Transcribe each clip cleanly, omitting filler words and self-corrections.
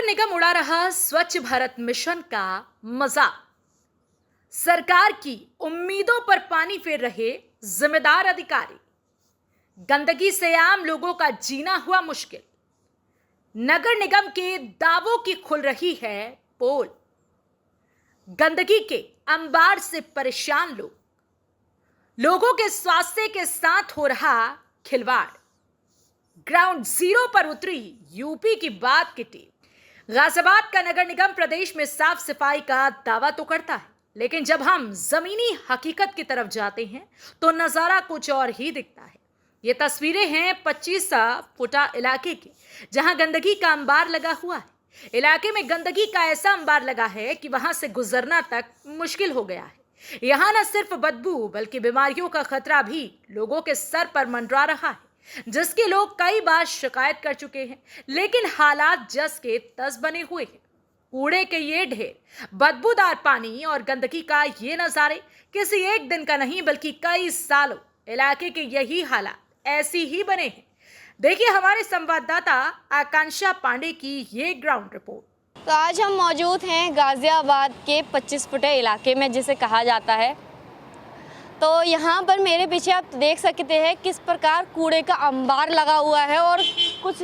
निगम उड़ा रहा स्वच्छ भारत मिशन का मजाक। सरकार की उम्मीदों पर पानी फेर रहे जिम्मेदार अधिकारी। गंदगी से आम लोगों का जीना हुआ मुश्किल। नगर निगम के दावों की खुल रही है पोल। गंदगी के अंबार से परेशान लोगों के स्वास्थ्य के साथ हो रहा खिलवाड़। ग्राउंड जीरो पर उतरी यूपी की बात की टीम। गाजियाबाद का नगर निगम प्रदेश में साफ सफाई का दावा तो करता है, लेकिन जब हम जमीनी हकीकत की तरफ जाते हैं तो नजारा कुछ और ही दिखता है। ये तस्वीरें हैं 25 फुटा इलाके की, जहां गंदगी का अंबार लगा हुआ है। इलाके में गंदगी का ऐसा अंबार लगा है कि वहां से गुजरना तक मुश्किल हो गया है। यहां न सिर्फ बदबू बल्कि बीमारियों का खतरा भी लोगों के सर पर मंडरा रहा है, जिसके लोग कई बार शिकायत कर चुके हैं, लेकिन हालात जस के तस बने हुए हैं। कूड़े के ये ढेर, बदबूदार पानी और गंदगी का ये नजारे किसी एक दिन का नहीं बल्कि कई सालों इलाके के यही हालात ऐसी ही बने हैं। देखिए हमारे संवाददाता आकांक्षा पांडे की ये ग्राउंड रिपोर्ट। तो आज हम मौजूद हैं गाजियाबाद के 25 फुटे इलाके में, जिसे कहा जाता है। तो यहाँ पर मेरे पीछे आप देख सकते हैं किस प्रकार कूड़े का अंबार लगा हुआ है और कुछ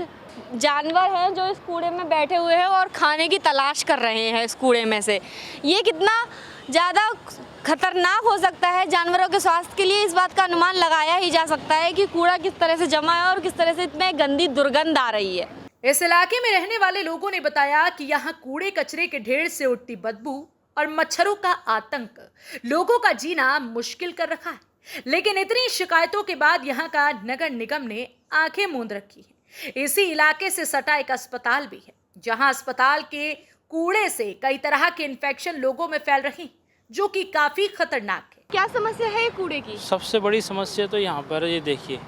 जानवर हैं जो इस कूड़े में बैठे हुए हैं और खाने की तलाश कर रहे हैं इस कूड़े में से। ये कितना ज़्यादा खतरनाक हो सकता है जानवरों के स्वास्थ्य के लिए, इस बात का अनुमान लगाया ही जा सकता है कि कूड़ा किस तरह से जमा है और किस तरह से इतने गंदी दुर्गंध आ रही है। इस इलाके में रहने वाले लोगों ने बताया कि यहाँ कूड़े कचरे के ढेर से उठती बदबू और मच्छरों का आतंक लोगों का जीना मुश्किल कर रखा है। लेकिन इतनी शिकायतों के बाद यहाँ का नगर निगम ने आंखें मूंद रखी है। इसी इलाके से सटा एक अस्पताल भी है, जहाँ अस्पताल के कूड़े से कई तरह के इन्फेक्शन लोगों में फैल रही, जो कि काफी खतरनाक है। क्या समस्या है कूड़े की? सबसे बड़ी समस्या तो यहाँ पर ये देखिए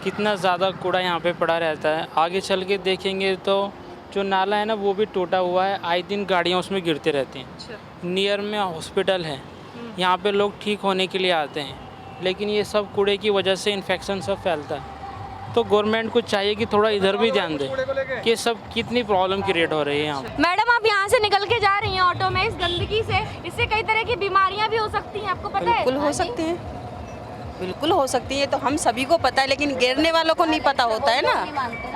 कितना ज़्यादा कूड़ा यहाँ पे पड़ा रहता है। आगे चल के देखेंगे तो जो नाला है ना वो भी टूटा हुआ है, आए दिन गाड़ियाँ उसमें गिरते रहती हैं। नियर में हॉस्पिटल है, यहाँ पे लोग ठीक होने के लिए आते हैं, लेकिन ये सब कूड़े की वजह से इन्फेक्शन सब फैलता है। तो गवर्नमेंट को चाहिए कि थोड़ा इधर भी ध्यान दे कि सब कितनी प्रॉब्लम क्रिएट हो रही है यहाँ। मैडम आप यहाँ से निकल के जा रही हैं ऑटो में, इस गंदगी से इससे कई तरह की बीमारियां भी हो सकती हैं, आपको पता है? बिल्कुल हो सकती हैं, बिल्कुल हो सकती है, तो हम सभी को पता है, लेकिन गिरने वालों को नहीं पता होता है ना।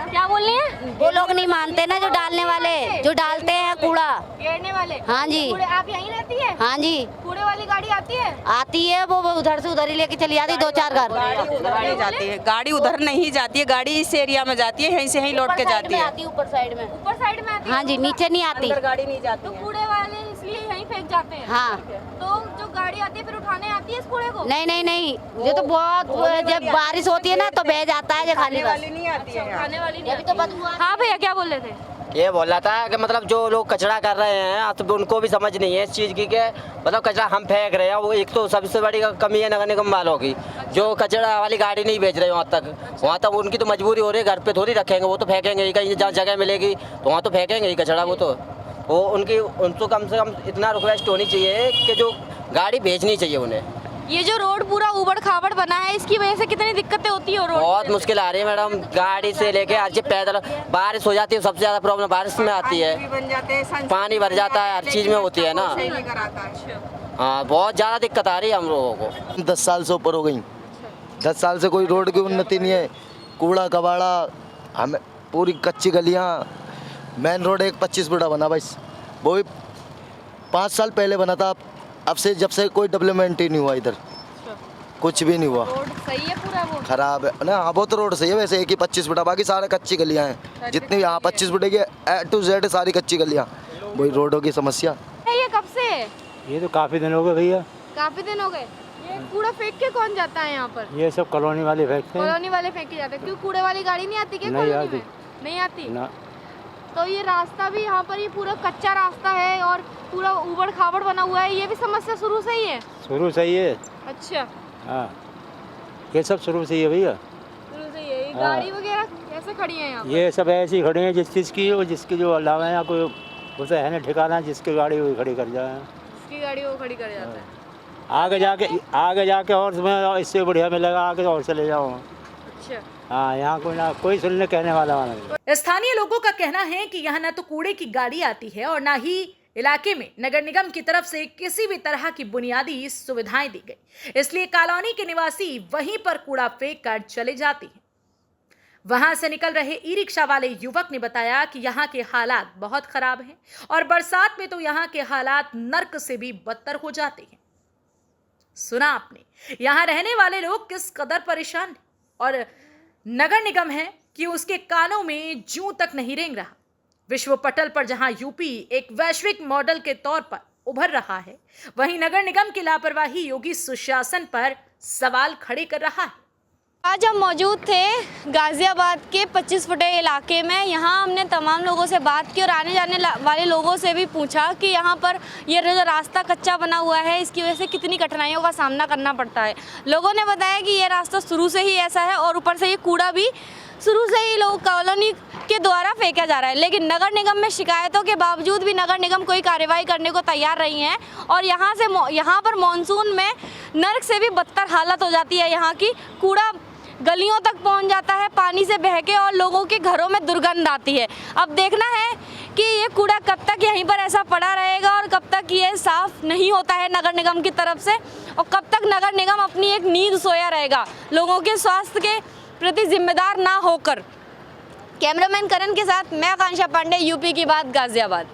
क्या बोल रही हैं? वो लोग नहीं मानते ना, जो डालने वाले, जो डालते हैं कूड़ा गिरने वाले। हाँ जी। आप यहीं रहती है? हाँ जी। कूड़े वाली गाड़ी आती है? आती है, वो उधर से उधर ही लेके चली जाती है, 2-4 घर। गाड़ी उधर नहीं जाती है, गाड़ी उधर नहीं जाती है, गाड़ी इस एरिया में जाती है, यहीं से यहीं लौट के जाती है। ऊपर साइड में आती है? हाँ जी, नीचे नहीं आती। अंदर गाड़ी नहीं जाती तो है। कूड़े वाले इसलिए यहीं फेंक जाते हैं। हाँ। तो जो गाड़ी आती है फिर उठाने आती है इस कूड़े को? नहीं, ये तो बहुत, जब बारिश होती है ना तो बह जाता है, जो खाली वाली नहीं आती है। उठाने वाली नहीं तो बदबू आती। हाँ भैया क्या बोल रहे थे? ये बोल रहा था कि मतलब जो लोग कचरा कर रहे हैं तो उनको भी समझ नहीं है इस चीज़ की, कि मतलब कचरा हम फेंक रहे हैं। वो एक तो सबसे बड़ी कमी है नगर निगम वालों की, जो कचरा वाली गाड़ी नहीं भेज रहे वहाँ तक उनकी तो मजबूरी हो रही है, घर पे थोड़ी रखेंगे, वो तो फेंकेंगे ही, कहीं जहाँ जगह मिलेगी तो वहाँ तो फेंकेंगे ही कचरा। वो उनको कम से कम इतना रिक्वेस्ट होनी चाहिए कि जो गाड़ी भेजनी चाहिए उन्हें। ये जो रोड पूरा उबड़ खाबड़ बना है, इसकी वजह से कितनी दिक्कतें होती है? रोड बहुत मुश्किल आ रही है मैडम, गाड़ी से लेके आज पैदल। बारिश हो जाती है, सबसे ज़्यादा प्रॉब्लम बारिश में आती है, पानी भर जाता है, हर चीज़ में होती है ना। हाँ, बहुत ज़्यादा दिक्कत आ रही है हम लोगों को। 10 साल से ऊपर हो गई, 10 साल से कोई रोड की उन्नति नहीं है। कूड़ा कबाड़ा, हमें पूरी कच्ची गलियाँ, मेन रोड एक 25 फुटा बना बस, वो भी 5 साल पहले बना था। अब से जब से कोई डेवलपमेंट ही नहीं हुआ इधर, कुछ भी नहीं हुआ। रोड सही है पूरा? वो खराब है ना। हाँ, वो तो रोड सही है वैसे, एक ही 25 फुटा, बाकी सारे कच्ची गलियाँ हैं जितनी। यहाँ 25 फुटे की A to Z सारी कच्ची गलियाँ, वही रोडों की समस्या। ये कब से है? ये तो काफ़ी दिन हो गए भैया। काफी दिन हो गए। ये कूड़ा फेंक के कौन जाता है यहाँ पर? ये सब कॉलोनी वाले फेंकते हैं। कॉलोनी वाले फेंक के जाते हैं। क्यों कूड़े वाली गाड़ी नहीं आती क्या? नहीं आती। नहीं आती ना। तो ये रास्ता भी यहाँ पर, ये पूरा कच्चा रास्ता है और पूरा उबड़ खाबड़ बना हुआ है, ये भी समस्या शुरू से ही है? शुरू से ही है। अच्छा, हाँ, ये सब शुरू से ही है भैया। शुरू से ही है। ये हाँ। गाड़ी वगैरह कैसे खड़ी है यहाँ पर? ये सब ऐसे ही खड़े हैं जिस चीज़ की और जिसकी जो अलावा है, कोई उसे है ना ठिकाना, जिसकी गाड़ी वो खड़ी कर जाए, इसकी गाड़ी वो खड़ी कर जाता है। आगे जाके और इससे बढ़िया मिलेगा, आगे और चले जाओ। अच्छा, हाँ, यहाँ कोई सुनने कहने वाला नहीं। स्थानीय लोगों का कहना है कि यहाँ न तो कूड़े की गाड़ी आती है और न ही इलाके में नगर निगम की तरफ से किसी भी तरह की बुनियादी सुविधाएं दी गई, इसलिए कॉलोनी के निवासी वहीं पर कूड़ा फेंक कर चले जाते हैं। वहां से निकल रहे ई रिक्शा वाले युवक ने बताया कि यहाँ के हालात बहुत खराब हैं और बरसात में तो यहाँ के हालात नर्क से भी बदतर हो जाते हैं। सुना आपने, यहाँ रहने वाले लोग किस कदर परेशान हैं और नगर निगम है कि उसके कानों में जूं तक नहीं रेंग रहा। विश्व पटल पर जहां यूपी एक वैश्विक मॉडल के तौर पर उभर रहा है, वहीं नगर निगम की लापरवाही योगी सुशासन पर सवाल खड़े कर रहा है। आज हम मौजूद थे गाज़ियाबाद के 25 फुटे इलाके में। यहाँ हमने तमाम लोगों से बात की और आने जाने वाले लोगों से भी पूछा कि यहाँ पर ये जो रास्ता कच्चा बना हुआ है, इसकी वजह से कितनी कठिनाइयों का सामना करना पड़ता है। लोगों ने बताया कि ये रास्ता शुरू से ही ऐसा है और ऊपर से ये कूड़ा भी शुरू से ही लोग कॉलोनी के द्वारा फेंका जा रहा है, लेकिन नगर निगम में शिकायतों के बावजूद भी नगर निगम कोई कार्रवाई करने को तैयार नहीं है। और यहाँ पर मानसून में नर्क से भी बदतर हालत हो जाती है। यहाँ की कूड़ा गलियों तक पहुंच जाता है पानी से बह के और लोगों के घरों में दुर्गंध आती है। अब देखना है कि ये कूड़ा कब तक यहीं पर ऐसा पड़ा रहेगा और कब तक ये साफ नहीं होता है नगर निगम की तरफ से, और कब तक नगर निगम अपनी एक नींद सोया रहेगा लोगों के स्वास्थ्य के प्रति जिम्मेदार ना होकर। कैमरामैन करण के साथ मैं आकांक्षा पांडे, यूपी की बात, गाज़ियाबाद।